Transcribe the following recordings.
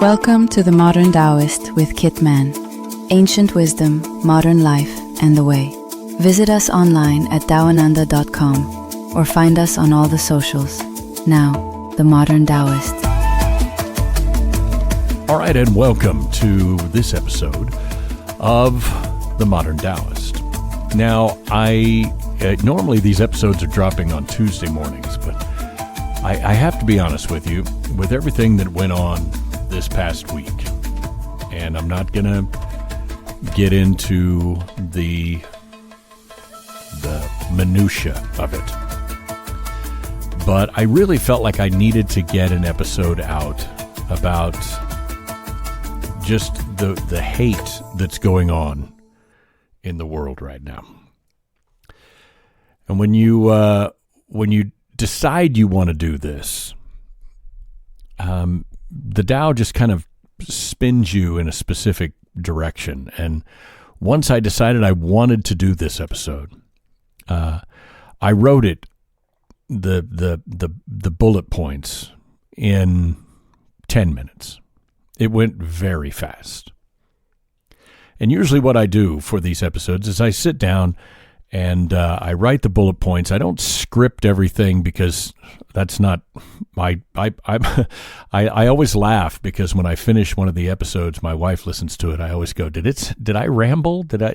Welcome to the Modern Taoist with Kit Man. Ancient wisdom, modern life, and the way. Visit us online at taoananda.com or find us on all the socials. Now, the Modern Taoist. All right, and welcome to this episode of the Modern Taoist. Now, normally these episodes are dropping on Tuesday mornings, but I have to be honest with you, with everything that went on this past week, and I'm not going to get into the minutia of it, but I really felt like I needed to get an episode out about just the hate that's going on in the world right now. And when you decide you want to do this, the Tao just kind of spins you in a specific direction. And once I decided I wanted to do this episode, I wrote it, the bullet points, in 10 minutes. It went very fast. And usually what I do for these episodes is I sit down and I write the bullet points. I don't script everything because that's not I always laugh because when I finish one of the episodes, my wife listens to it. I always go, did I ramble? Did I?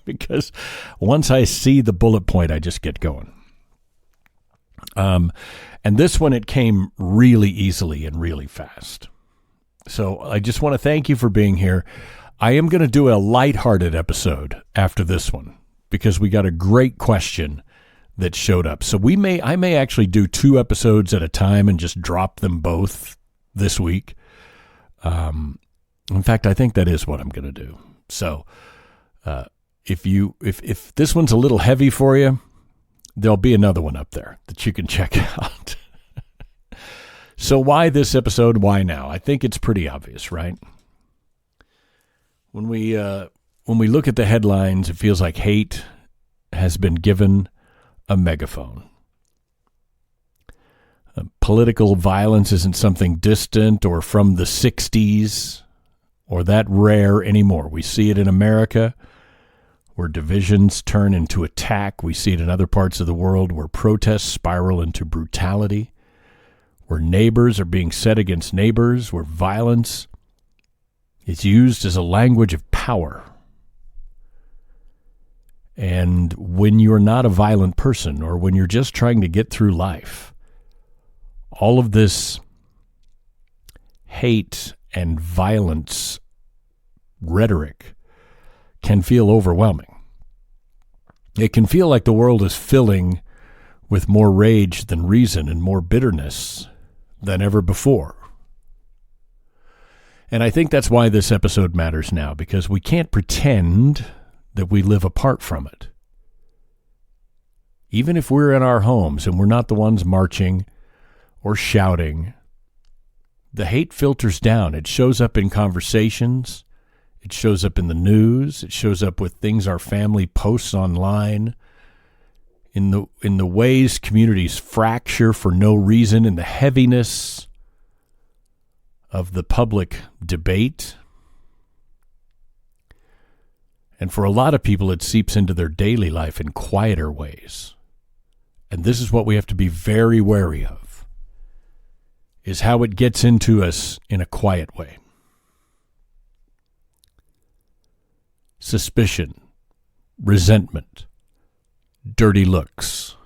Because once I see the bullet point, I just get going. And this one, it came really easily and really fast. So I just want to thank you for being here. I am going to do a lighthearted episode after this one, because we got a great question that showed up. So I may actually do 2 episodes at a time and just drop them both this week. In fact, I think that is what I'm going to do. So if this one's a little heavy for you, there'll be another one up there that you can check out. So why this episode? Why now? I think it's pretty obvious, right? When we look at the headlines, it feels like hate has been given a megaphone. Political violence isn't something distant or from the 60s or that rare anymore. We see it in America, where divisions turn into attack. We see it in other parts of the world where protests spiral into brutality, where neighbors are being set against neighbors, where violence is used as a language of power. And when you're not a violent person, or when you're just trying to get through life, all of this hate and violence rhetoric can feel overwhelming. It can feel like the world is filling with more rage than reason and more bitterness than ever before. And I think that's why this episode matters now, because we can't pretend that we live apart from it. Even if we're in our homes and we're not the ones marching or shouting, the hate filters down. It shows up in conversations. It shows up in the news. It shows up with things our family posts online, in the ways communities fracture for no reason, in the heaviness of the public debate. And for a lot of people, it seeps into their daily life in quieter ways. And this is what we have to be very wary of, is how it gets into us in a quiet way. Suspicion, resentment, dirty looks,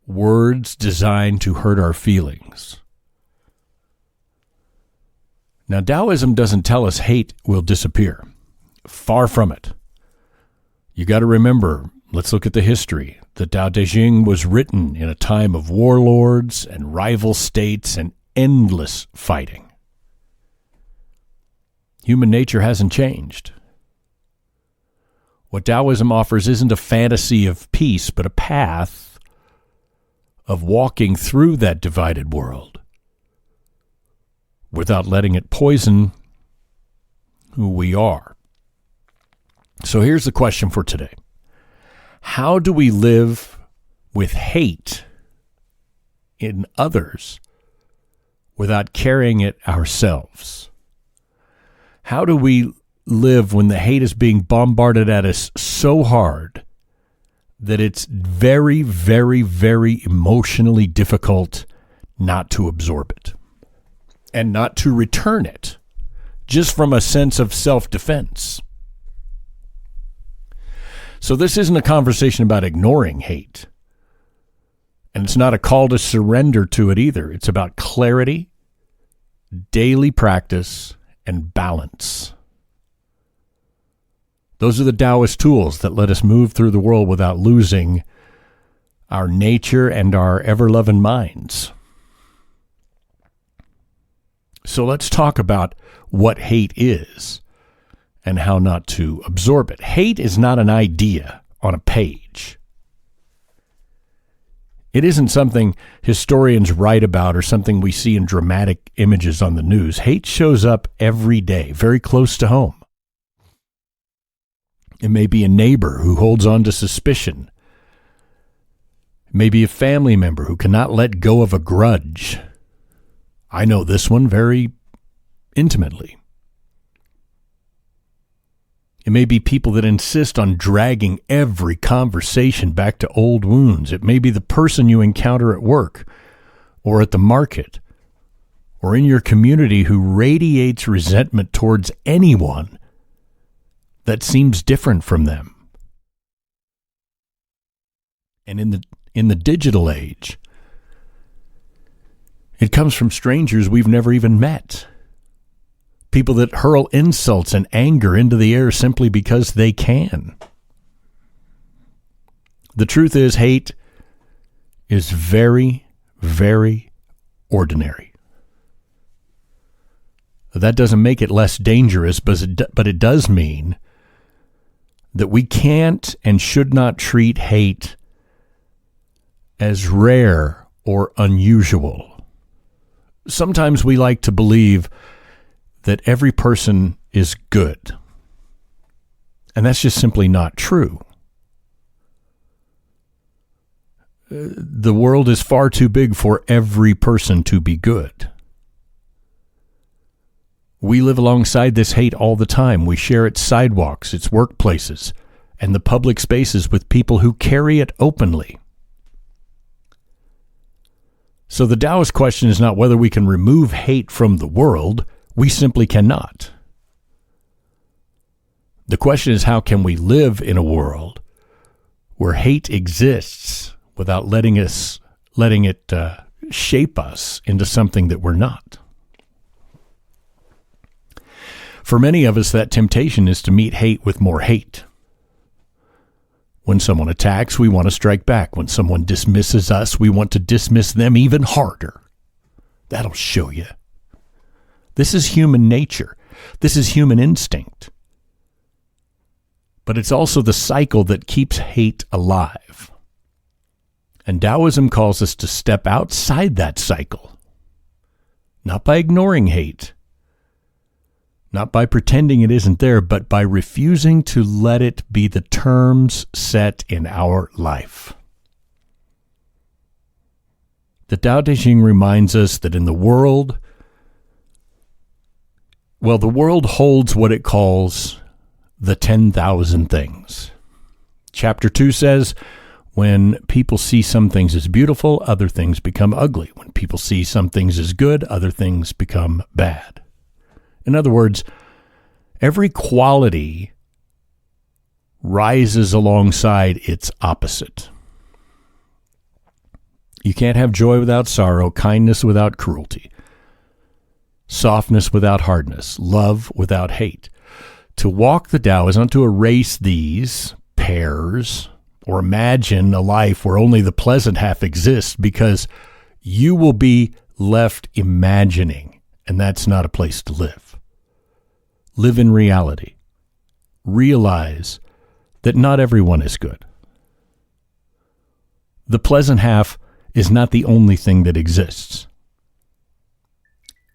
words designed to hurt our feelings. Now, Taoism doesn't tell us hate will disappear. Far from it. You got to remember, let's look at the history. The Tao Te Ching was written in a time of warlords and rival states and endless fighting. Human nature hasn't changed. What Taoism offers isn't a fantasy of peace, but a path of walking through that divided world without letting it poison who we are. So here's the question for today. How do we live with hate in others without carrying it ourselves? How do we live when the hate is being bombarded at us so hard that it's very, very, very emotionally difficult not to absorb it and not to return it just from a sense of self-defense? So this isn't a conversation about ignoring hate. And it's not a call to surrender to it either. It's about clarity, daily practice, and balance. Those are the Taoist tools that let us move through the world without losing our nature and our ever-loving minds. So let's talk about what hate is and how not to absorb it. Hate is not an idea on a page. It isn't something historians write about or something we see in dramatic images on the news. Hate shows up every day, very close to home. It may be a neighbor who holds on to suspicion. It may be a family member who cannot let go of a grudge. I know this one very intimately. It may be people that insist on dragging every conversation back to old wounds. It may be the person you encounter at work or at the market or in your community who radiates resentment towards anyone that seems different from them. And in the digital age, it comes from strangers we've never even met. People that hurl insults and anger into the air simply because they can. The truth is, hate is very, very ordinary. That doesn't make it less dangerous, but it does mean that we can't and should not treat hate as rare or unusual. Sometimes we like to believe that every person is good. And that's just simply not true. The world is far too big for every person to be good. We live alongside this hate all the time. We share its sidewalks, its workplaces, and the public spaces with people who carry it openly. So the Taoist question is not whether we can remove hate from the world. We simply cannot. The question is, how can we live in a world where hate exists without letting it shape us into something that we're not? For many of us, that temptation is to meet hate with more hate. When someone attacks, we want to strike back. When someone dismisses us, we want to dismiss them even harder. That'll show you. This is human nature. This is human instinct. But it's also the cycle that keeps hate alive. And Taoism calls us to step outside that cycle. Not by ignoring hate. Not by pretending it isn't there, but by refusing to let it be the terms set in our life. The Tao Te Ching reminds us that in the world, the world holds what it calls the 10,000 things. Chapter 2 says, when people see some things as beautiful, other things become ugly. When people see some things as good, other things become bad. In other words, every quality rises alongside its opposite. You can't have joy without sorrow, kindness without cruelty, softness without hardness, love without hate. To walk the Tao is not to erase these pairs or imagine a life where only the pleasant half exists, because you will be left imagining, and that's not a place to live. Live in reality. Realize that not everyone is good. The pleasant half is not the only thing that exists.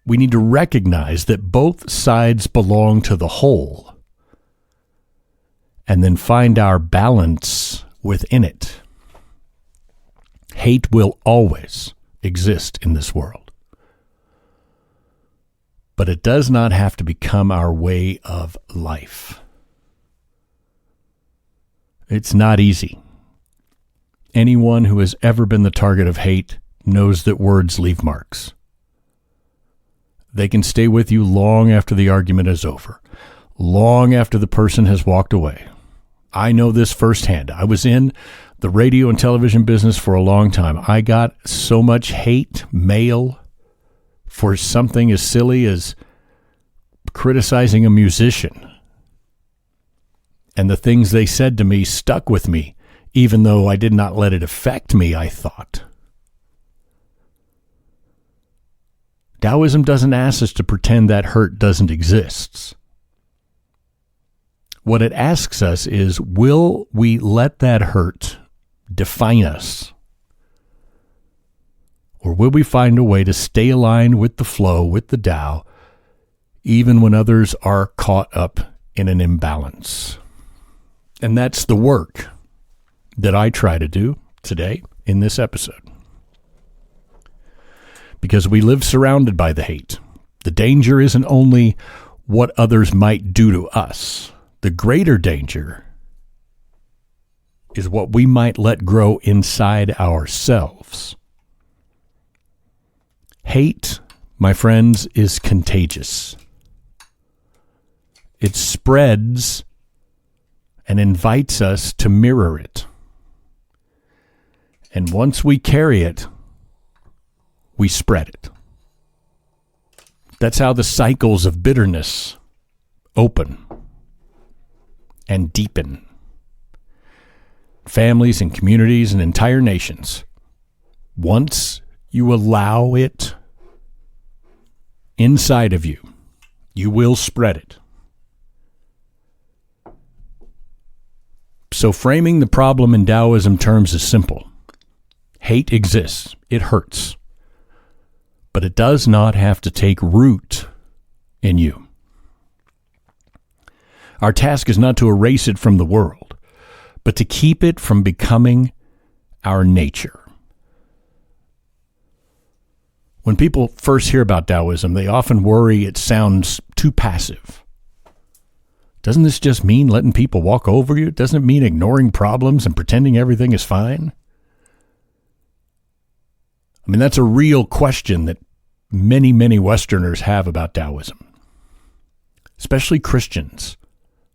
We need to recognize that both sides belong to the whole, and then find our balance within it. Hate will always exist in this world. but it does not have to become our way of life. It's not easy. Anyone who has ever been the target of hate knows that words leave marks. They can stay with you long after the argument is over, long after the person has walked away. I know this firsthand. I was in the radio and television business for a long time. I got so much hate mail for something as silly as criticizing a musician. And the things they said to me stuck with me, even though I did not let it affect me, I thought. Taoism doesn't ask us to pretend that hurt doesn't exist. What it asks us is, will we let that hurt define us? Or will we find a way to stay aligned with the flow, with the Tao, even when others are caught up in an imbalance? And that's the work that I try to do today in this episode. Because we live surrounded by the hate. The danger isn't only what others might do to us. The greater danger is what we might let grow inside ourselves. Hate, my friends, is contagious. It spreads and invites us to mirror it. And once we carry it, we spread it. That's how the cycles of bitterness open and deepen. Families and communities and entire nations. Once you allow it inside of you, you will spread it. So framing the problem in Taoism terms is simple. Hate exists. It hurts. But it does not have to take root in you. Our task is not to erase it from the world, but to keep it from becoming our nature. When people first hear about Taoism, they often worry it sounds too passive. Doesn't this just mean letting people walk over you? Doesn't it mean ignoring problems and pretending everything is fine? I mean, that's a real question that many, many Westerners have about Taoism, especially Christians.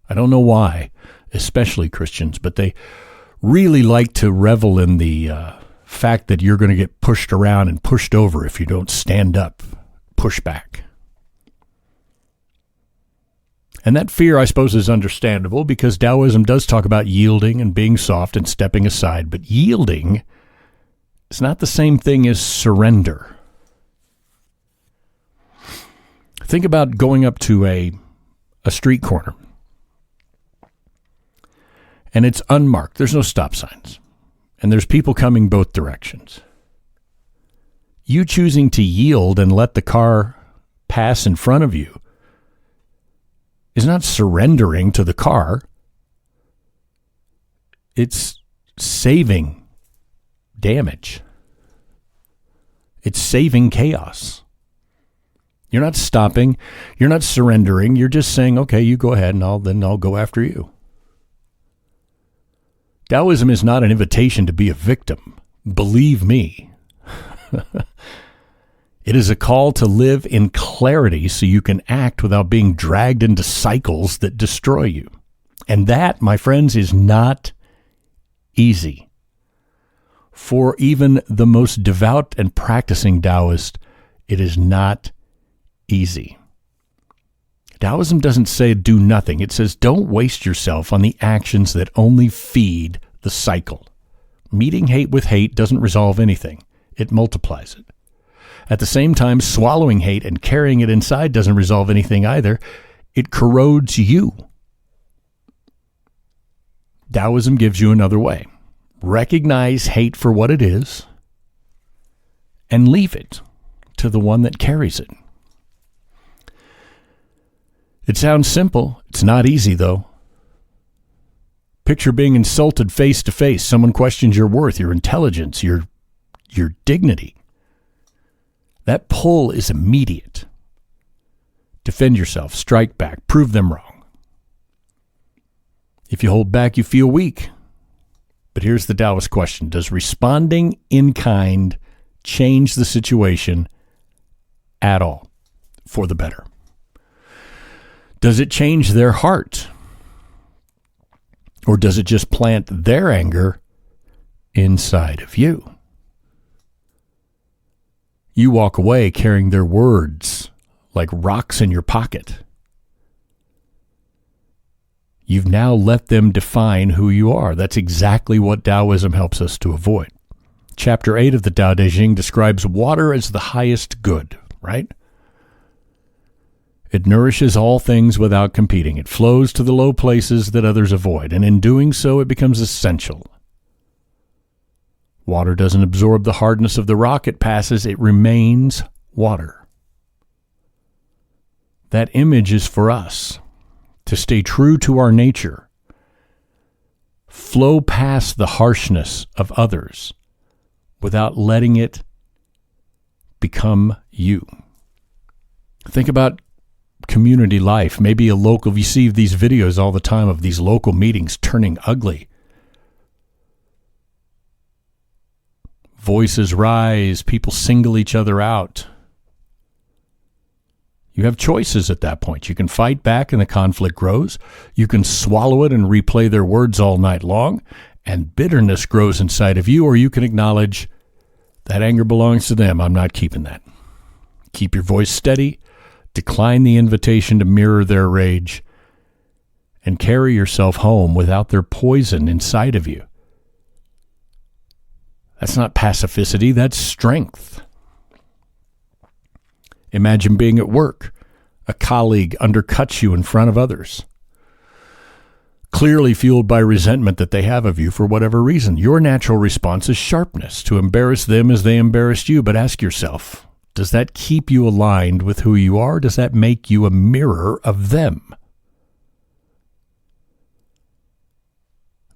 I don't know why, especially Christians, but they really like to revel in the fact that you're going to get pushed around and pushed over if you don't stand up, push back. And that fear, I suppose, is understandable because Taoism does talk about yielding and being soft and stepping aside, but yielding is not the same thing as surrender. Think about going up to a street corner and it's unmarked. There's no stop signs and there's people coming both directions. You choosing to yield and let the car pass in front of you is not surrendering to the car. It's saving damage. It's saving chaos. You're not stopping. You're not surrendering. You're just saying, okay, you go ahead and I'll go after you. Taoism is not an invitation to be a victim. Believe me. It is a call to live in clarity so you can act without being dragged into cycles that destroy you. And that, my friends, is not easy. For even the most devout and practicing Taoist, it is not easy. Taoism doesn't say do nothing. It says don't waste yourself on the actions that only feed the cycle. Meeting hate with hate doesn't resolve anything. It multiplies it. At the same time, swallowing hate and carrying it inside doesn't resolve anything either. It corrodes you. Taoism gives you another way. Recognize hate for what it is and leave it to the one that carries it. It sounds simple. It's not easy, though. Picture being insulted face to face. Someone questions your worth, your intelligence, your dignity. That pull is immediate. Defend yourself, strike back, prove them wrong. If you hold back, you feel weak. But here's the Taoist question. Does responding in kind change the situation at all for the better? Does it change their heart? Or does it just plant their anger inside of you? You walk away carrying their words like rocks in your pocket. You've now let them define who you are. That's exactly what Taoism helps us to avoid. Chapter 8 of the Tao Te Ching describes water as the highest good, right? It nourishes all things without competing. It flows to the low places that others avoid, and in doing so, it becomes essential. Water doesn't absorb the hardness of the rock it passes. It remains water. That image is for us to stay true to our nature, flow past the harshness of others without letting it become you. Think about community life, maybe a local, you see these videos all the time of these local meetings turning ugly. Voices rise, people single each other out. You have choices at that point. You can fight back and the conflict grows. You can swallow it and replay their words all night long, and bitterness grows inside of you, or you can acknowledge that anger belongs to them. I'm not keeping that. Keep your voice steady. Decline the invitation to mirror their rage, and carry yourself home without their poison inside of you. That's not pacificity, that's strength. Imagine being at work. A colleague undercuts you in front of others, clearly fueled by resentment that they have of you for whatever reason. Your natural response is sharpness, to embarrass them as they embarrassed you. But ask yourself, does that keep you aligned with who you are? Does that make you a mirror of them?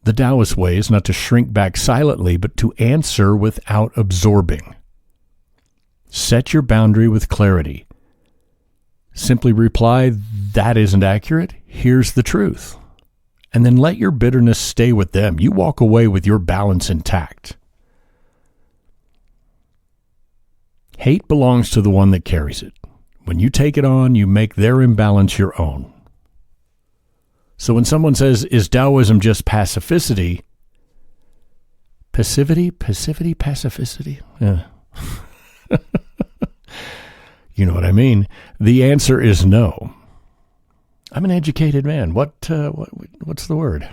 The Taoist way is not to shrink back silently, but to answer without absorbing. Set your boundary with clarity. Simply reply, that isn't accurate. Here's the truth. And then let your bitterness stay with them. You walk away with your balance intact. Hate belongs to the one that carries it. When you take it on, you make their imbalance your own. So when someone says, is Taoism just pacificity? Pacificity? Yeah. You know what I mean? The answer is no. I'm an educated man. What's the word?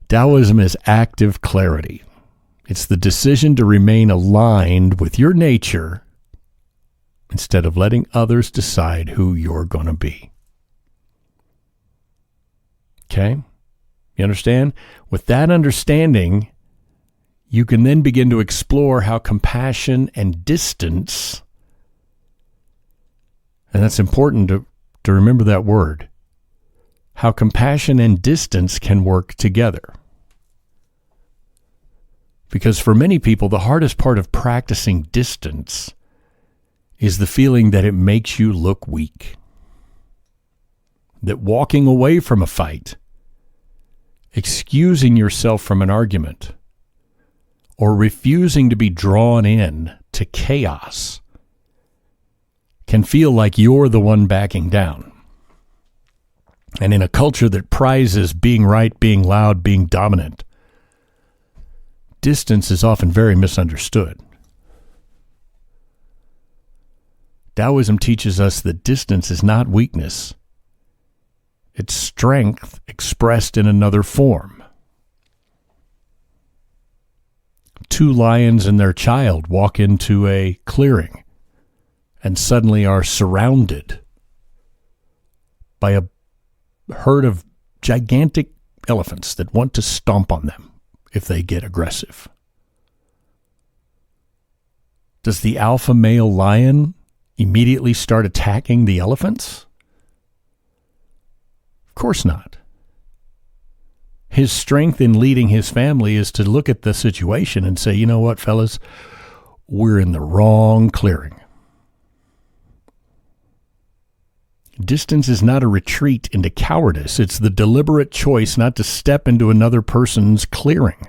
Taoism is active clarity. It's the decision to remain aligned with your nature instead of letting others decide who you're going to be. Okay? You understand? With that understanding, you can then begin to explore how compassion and distance, and that's important to remember that word, how compassion and distance can work together. Because for many people, the hardest part of practicing distance is the feeling that it makes you look weak. That walking away from a fight, excusing yourself from an argument, or refusing to be drawn in to chaos can feel like you're the one backing down. And in a culture that prizes being right, being loud, being dominant, distance is often very misunderstood. Taoism teaches us that distance is not weakness. It's strength expressed in another form. Two lions and their child walk into a clearing and suddenly are surrounded by a herd of gigantic elephants that want to stomp on them if they get aggressive. Does the alpha male lion immediately start attacking the elephants? Of course not. His strength in leading his family is to look at the situation and say, you know what, fellas, we're in the wrong clearing. Distance is not a retreat into cowardice. It's the deliberate choice not to step into another person's clearing.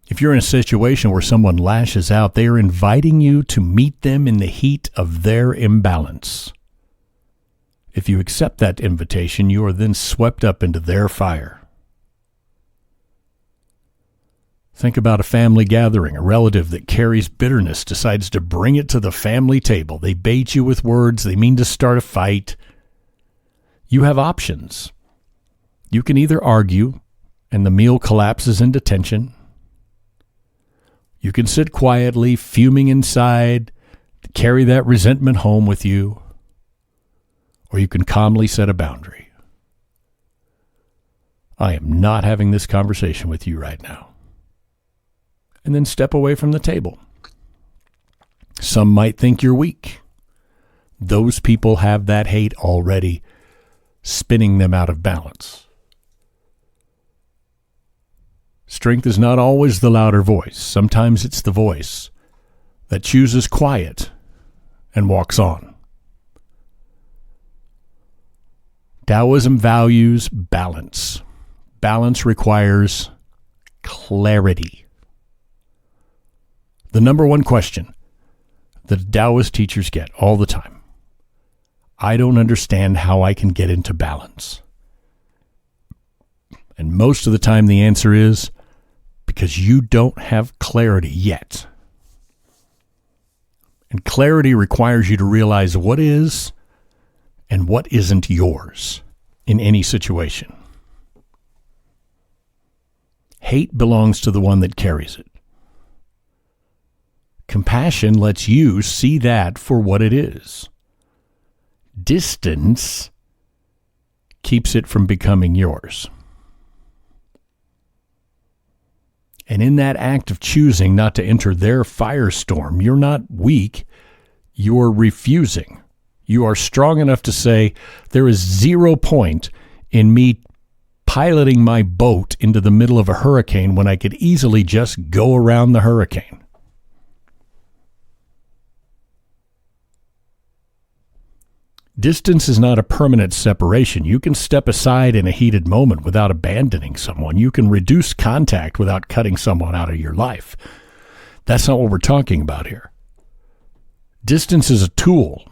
If you're in a situation where someone lashes out, they are inviting you to meet them in the heat of their imbalance. If you accept that invitation, you are then swept up into their fire. Think about a family gathering. A relative that carries bitterness decides to bring it to the family table. They bait you with words. They mean to start a fight. You have options. You can either argue and the meal collapses into tension. You can sit quietly, fuming inside, carry that resentment home with you. Or you can calmly set a boundary. I am not having this conversation with you right now. And then step away from the table. Some might think you're weak. Those people have that hate already spinning them out of balance. Strength is not always the louder voice. Sometimes it's the voice that chooses quiet and walks on. Taoism values balance. Balance requires clarity. The number one question that Taoist teachers get all the time: I don't understand how I can get into balance. And most of the time the answer is because you don't have clarity yet. And clarity requires you to realize what is and what isn't yours in any situation. Hate belongs to the one that carries it. Compassion lets you see that for what it is. Distance keeps it from becoming yours. And in that act of choosing not to enter their firestorm, you're not weak, you're refusing. You are strong enough to say, there is 0 point in me piloting my boat into the middle of a hurricane when I could easily just go around the hurricane. Distance is not a permanent separation. You can step aside in a heated moment without abandoning someone. You can reduce contact without cutting someone out of your life. That's not what we're talking about here. Distance is a tool.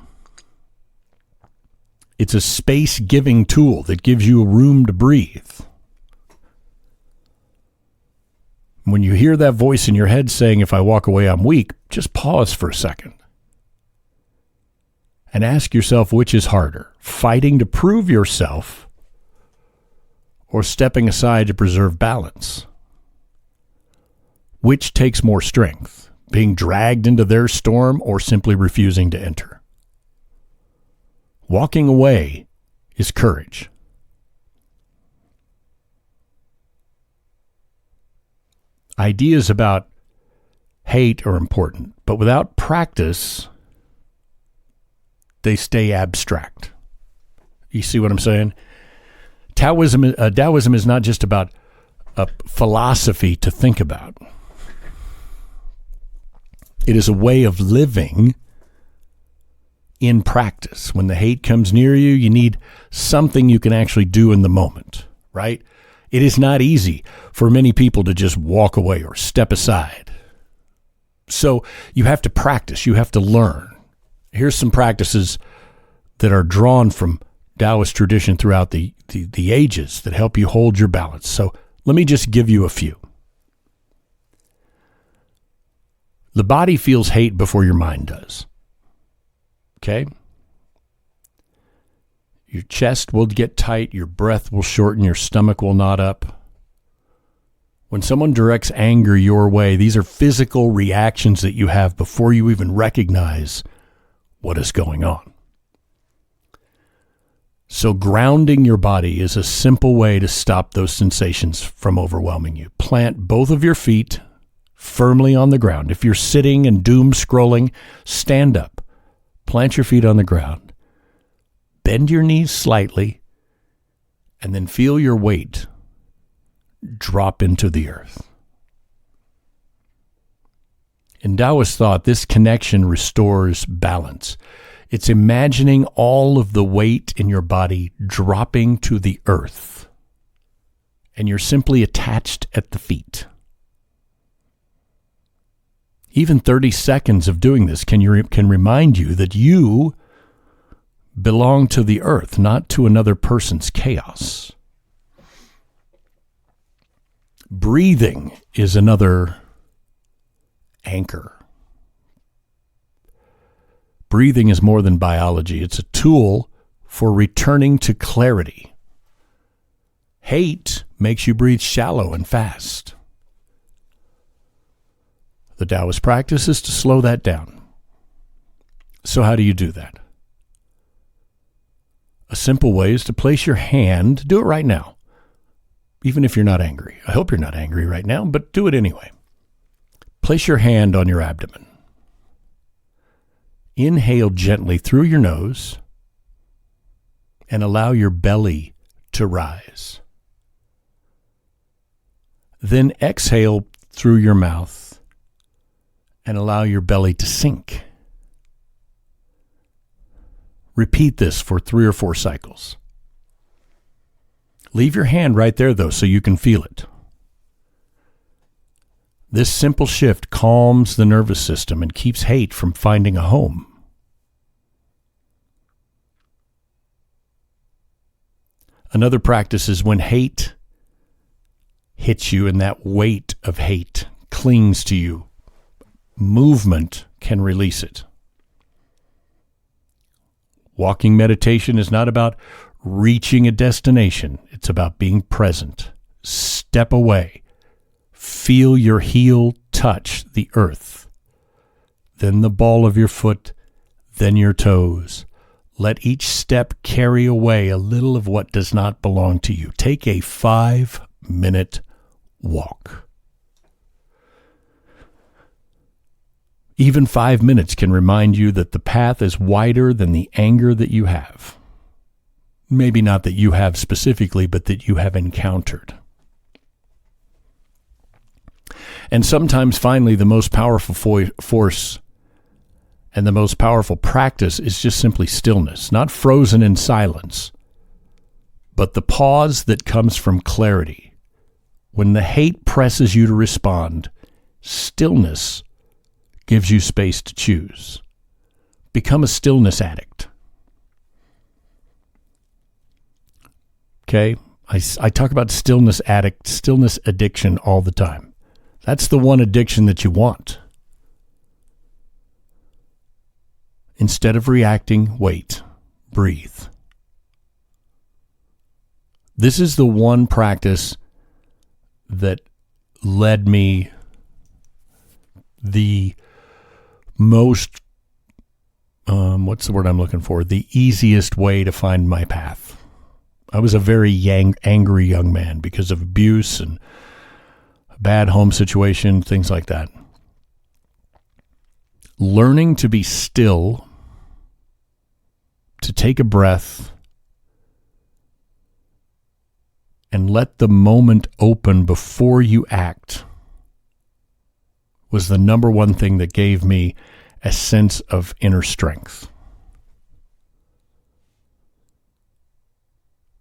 It's a space-giving tool that gives you room to breathe. When you hear that voice in your head saying, if I walk away, I'm weak, just pause for a second. And ask yourself which is harder, fighting to prove yourself or stepping aside to preserve balance. Which takes more strength, being dragged into their storm or simply refusing to enter? Walking away is courage. Ideas about hate are important, but without practice, they stay abstract. You see what I'm saying? Taoism is not just about a philosophy to think about. It is a way of living in practice. When the hate comes near you, you need something you can actually do in the moment, right? It is not easy for many people to just walk away or step aside. So you have to practice. You have to learn. Here's some practices that are drawn from Taoist tradition throughout the ages that help you hold your balance. So let me just give you a few. The body feels hate before your mind does. Okay? Your chest will get tight, your breath will shorten, your stomach will knot up. When someone directs anger your way, these are physical reactions that you have before you even recognize what is going on. So grounding your body is a simple way to stop those sensations from overwhelming you. Plant both of your feet firmly on the ground. If you're sitting and doom scrolling, stand up. Plant your feet on the ground. Bend your knees slightly, and then feel your weight drop into the earth. In Taoist thought, this connection restores balance. It's imagining all of the weight in your body dropping to the earth, and you're simply attached at the feet. Even 30 seconds of doing this can remind you that you belong to the earth, not to another person's chaos. Breathing is another anchor. Breathing is more than biology. It's a tool for returning to clarity. Hate makes you breathe shallow and fast. The Taoist practice is to slow that down. So how do you do that? A simple way is to place your hand, do it right now, even if you're not angry. I hope you're not angry right now, but do it anyway. Place your hand on your abdomen. Inhale gently through your nose and allow your belly to rise. Then exhale through your mouth and allow your belly to sink. Repeat this for 3 or 4 cycles. Leave your hand right there, though, so you can feel it. This simple shift calms the nervous system and keeps hate from finding a home. Another practice is when hate hits you and that weight of hate clings to you, movement can release it. Walking meditation is not about reaching a destination. It's about being present. Step away. Feel your heel touch the earth. Then the ball of your foot, then your toes. Let each step carry away a little of what does not belong to you. Take a 5-minute walk. Even 5 minutes can remind you that the path is wider than the anger that you have. Maybe not that you have specifically, but that you have encountered. And sometimes, finally, the most powerful force and the most powerful practice is just simply stillness, not frozen in silence, but the pause that comes from clarity. When the hate presses you to respond, stillness gives you space to choose. Become a stillness addict. Okay? I talk about stillness addiction all the time. That's the one addiction that you want. Instead of reacting, wait, breathe. This is the one practice that led me the most, what's the word I'm looking for? The easiest way to find my path. I was a very angry young man because of abuse and a bad home situation, things like that. Learning to be still, to take a breath, and let the moment open before you act was the number one thing that gave me a sense of inner strength.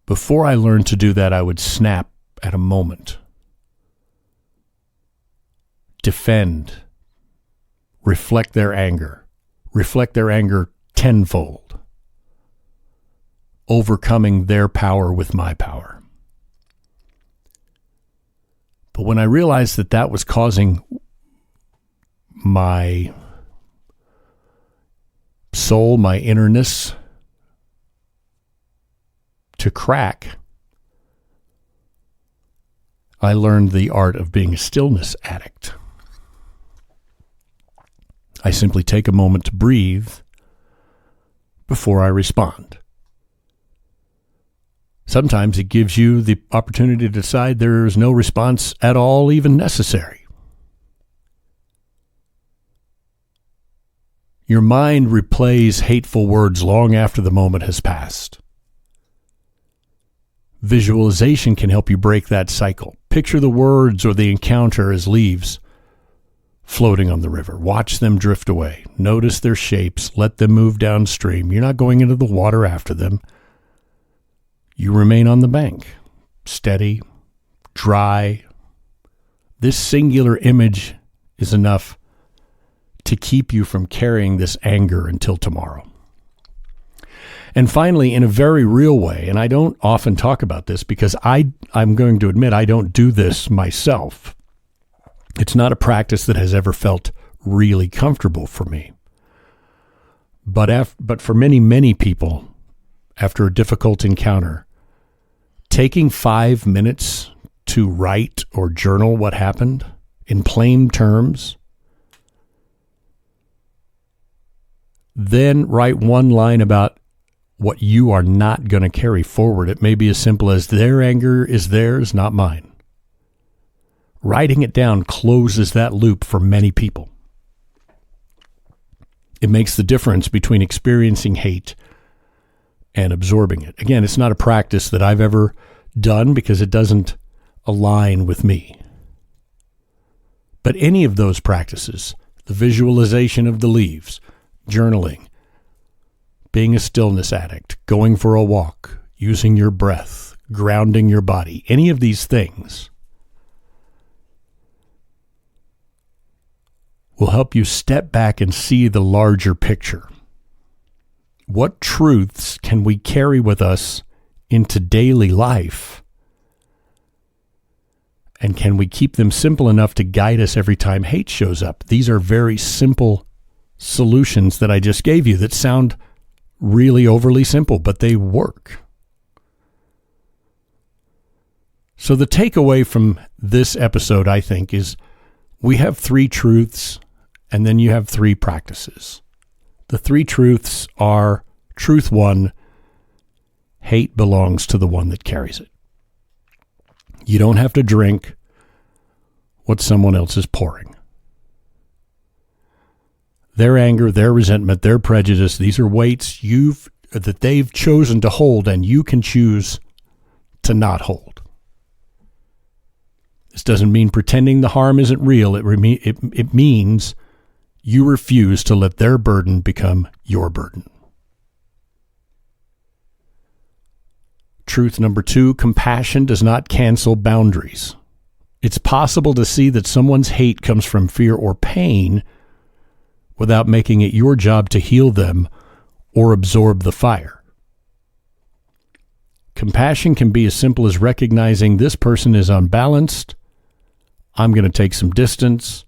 Before I learned to do that, I would snap at a moment, defend, reflect their anger tenfold, overcoming their power with my power. But when I realized that that was causing my soul, my innerness to crack, I learned the art of being a stillness addict. I simply take a moment to breathe before I respond. Sometimes it gives you the opportunity to decide there is no response at all even necessary. Your mind replays hateful words long after the moment has passed. Visualization can help you break that cycle. Picture the words or the encounter as leaves floating on the river. Watch them drift away. Notice their shapes. Let them move downstream. You're not going into the water after them. You remain on the bank, steady, dry. This singular image is enough to keep you from carrying this anger until tomorrow. And finally, in a very real way, and I don't often talk about this because I'm going to admit I don't do this myself. It's not a practice that has ever felt really comfortable for me. But for many, many people, after a difficult encounter, taking 5 minutes to write or journal what happened in plain terms, then write one line about what you are not going to carry forward. It may be as simple as their anger is theirs, not mine. Writing it down closes that loop for many people. It makes the difference between experiencing hate and absorbing it. Again, it's not a practice that I've ever done because it doesn't align with me. But any of those practices, the visualization of the leaves, journaling, being a stillness addict, going for a walk, using your breath, grounding your body, any of these things will help you step back and see the larger picture. What truths can we carry with us into daily life? And can we keep them simple enough to guide us every time hate shows up? These are very simple solutions that I just gave you that sound really overly simple, but they work. So the takeaway from this episode, I think, is we have 3 truths and then you have 3 practices. The 3 truths are: truth 1, hate belongs to the one that carries it. You don't have to drink what someone else is pouring. Their anger, their resentment, their prejudice, these are weights that they've chosen to hold, and you can choose to not hold. This doesn't mean pretending the harm isn't real. It means you refuse to let their burden become your burden. Truth number 2, compassion does not cancel boundaries. It's possible to see that someone's hate comes from fear or pain without making it your job to heal them or absorb the fire. Compassion can be as simple as recognizing this person is unbalanced. I'm going to take some distance,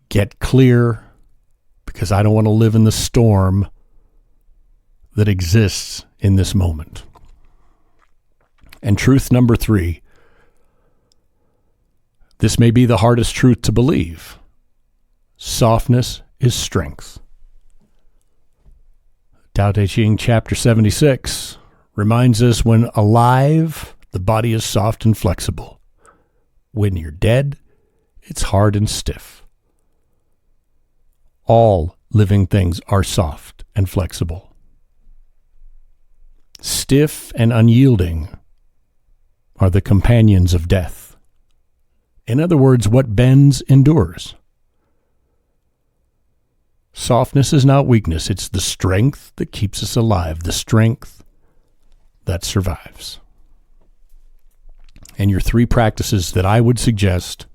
get clear, because I don't want to live in the storm that exists in this moment. And truth number 3, this may be the hardest truth to believe. Softness is strength. Tao Te Ching chapter 76 reminds us when alive, the body is soft and flexible. When you're dead, it's hard and stiff. All living things are soft and flexible. Stiff and unyielding are the companions of death. In other words, what bends endures. Softness is not weakness. It's the strength that keeps us alive, the strength that survives. And your 3 practices that I would suggest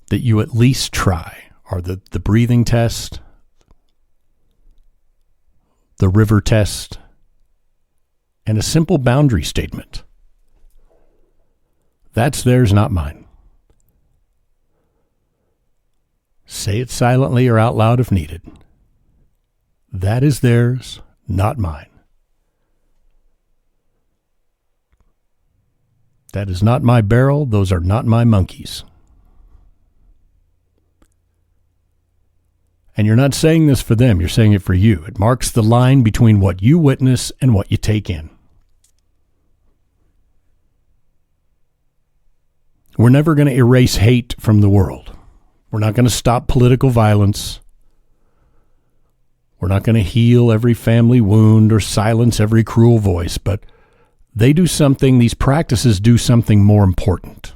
that you at least try are the breathing test, the river test, and a simple boundary statement. That's theirs, not mine. Say it silently or out loud if needed. That is theirs, not mine. That is not my barrel. Those are not my monkeys. And you're not saying this for them. You're saying it for you. It marks the line between what you witness and what you take in. We're never going to erase hate from the world. We're not going to stop political violence. We're not going to heal every family wound or silence every cruel voice, but these practices do something more important.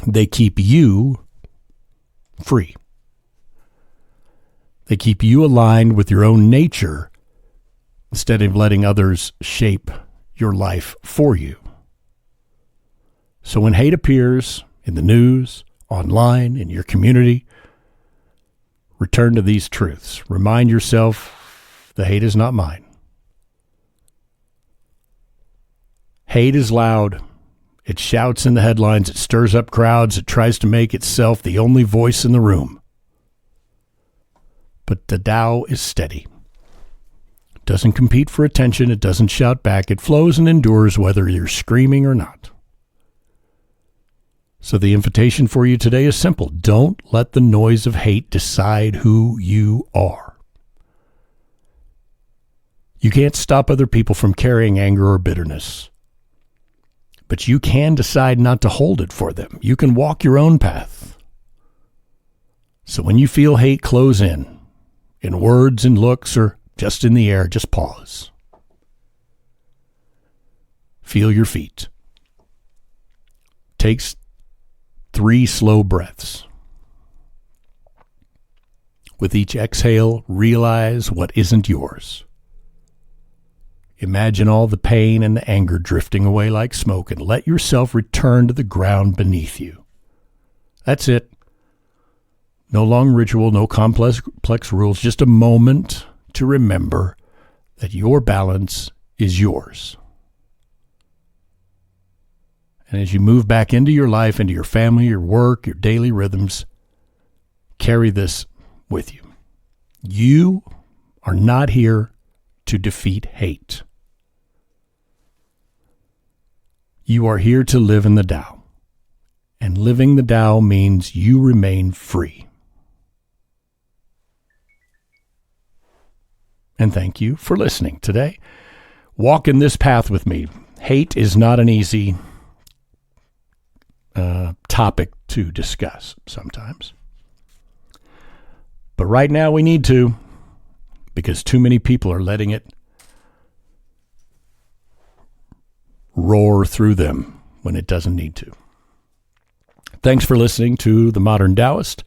They keep you free. They keep you aligned with your own nature instead of letting others shape your life for you. So when hate appears in the news, online, in your community, return to these truths. Remind yourself the hate is not mine. Hate is loud. It shouts in the headlines. It stirs up crowds. It tries to make itself the only voice in the room. But the Tao is steady. It doesn't compete for attention. It doesn't shout back. It flows and endures whether you're screaming or not. So the invitation for you today is simple. Don't let the noise of hate decide who you are. You can't stop other people from carrying anger or bitterness. But you can decide not to hold it for them. You can walk your own path. So when you feel hate close in words and looks or just in the air, just pause. Feel your feet. Take 3 slow breaths. With each exhale, realize what isn't yours. Imagine all the pain and the anger drifting away like smoke and let yourself return to the ground beneath you. That's it. No long ritual, no complex rules, just a moment to remember that your balance is yours. And as you move back into your life, into your family, your work, your daily rhythms, carry this with you. You are not here to defeat hate. You are here to live in the Tao. And living the Tao means you remain free. And thank you for listening today. Walk in this path with me. Hate is not an easy topic to discuss sometimes. But right now we need to, because too many people are letting it roar through them when it doesn't need to. Thanks for listening to The Modern Taoist,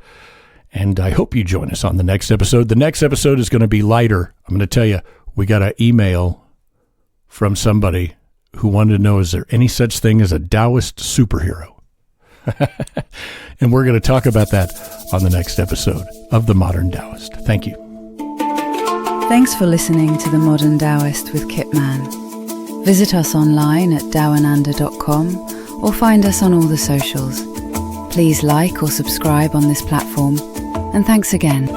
and I hope you join us on the next episode. The next episode is going to be lighter. I'm going to tell you, we got an email from somebody who wanted to know, is there any such thing as a Taoist superhero? And we're going to talk about that on the next episode of The Modern Taoist. Thank you. Thanks for listening to The Modern Taoist with Kit Man. Visit us online at dawananda.com or find us on all the socials. Please like or subscribe on this platform, and thanks again.